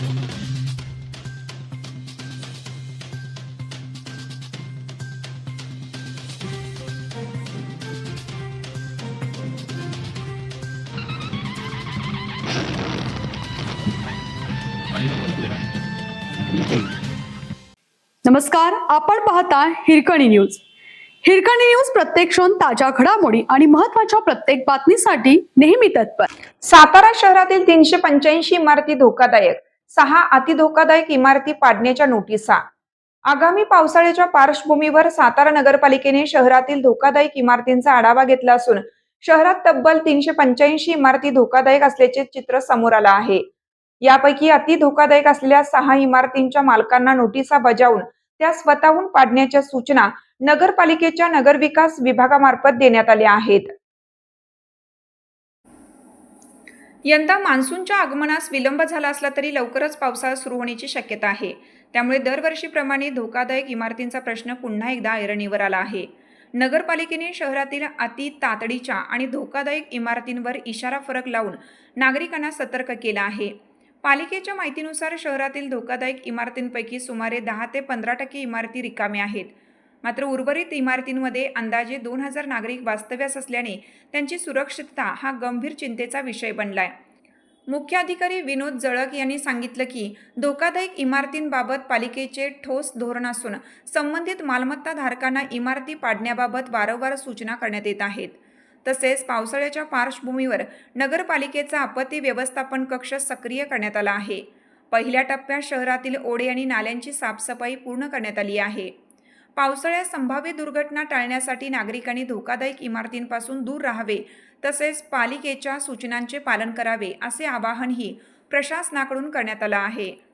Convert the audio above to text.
नमस्कार, आपण पाहता हिरकणी न्यूज. हिरकणी न्यूज प्रत्येक क्षण ताज्या घडामोडी आणि महत्त्वाच्या प्रत्येक बातमीसाठी नेहमी तत्पर. सातारा शहरातील 385 इमारती धोकादायक, 6 अतिधोकादायक इमारती पाडण्याच्या नोटिसा. आगामी पावसाळ्याच्या पार्श्वभूमीवर सातारा नगरपालिकेने शहरातील धोकादायक इमारतींचा आढावा घेतला असून शहरात तब्बल 385 इमारती धोकादायक असल्याचे चित्र समोर आलं आहे. यापैकी अति धोकादायक असलेल्या 6 इमारतींच्या मालकांना नोटिसा बजावून त्या स्वतःहून पाडण्याच्या सूचना नगरपालिकेच्या नगरविकास विभागामार्फत देण्यात आल्या आहेत. यंदा मान्सूनच्या आगमनास विलंब झाला असला तरी लवकरच पावसाळा सुरू होण्याची शक्यता आहे. त्यामुळे दरवर्षीप्रमाणे धोकादायक इमारतींचा प्रश्न पुन्हा एकदा ऐरणीवर आला आहे. नगरपालिकेने शहरातील अति तातडीच्या आणि धोकादायक इमारतींवर इशारा फलक लावून नागरिकांना सतर्क केला आहे. पालिकेच्या माहितीनुसार शहरातील धोकादायक इमारतींपैकी सुमारे 10 ते 15% इमारती रिकाम्या आहेत. मात्र उर्वरित इमारतींमध्ये अंदाजे 2000 नागरिक वास्तव्यास असल्याने त्यांची सुरक्षितता हा गंभीर चिंतेचा विषय बनलाय. मुख्य अधिकारी विनोद जळक यांनी सांगितलं की धोकादायक इमारतींबाबत पालिकेचे ठोस धोरण असून संबंधित मालमत्ता धारकांना इमारती पाडण्याबाबत वारंवार सूचना करण्यात येत आहेत. तसेच पावसाळ्याच्या पार्श्वभूमीवर नगरपालिकेचा आपत्ती व्यवस्थापन कक्ष सक्रिय करण्यात आला आहे. पहिल्या टप्प्यात शहरातील ओढे आणि नाल्यांची साफसफाई पूर्ण करण्यात आली आहे. पावसाळ्यात संभाव्य दुर्घटना टाळण्यासाठी नागरिकांनी धोकादायक इमारतींपासून दूर राहावे तसेच पालिकेच्या सूचनांचे पालन करावे असे आवाहनही प्रशासनाकडून करण्यात आलं आहे.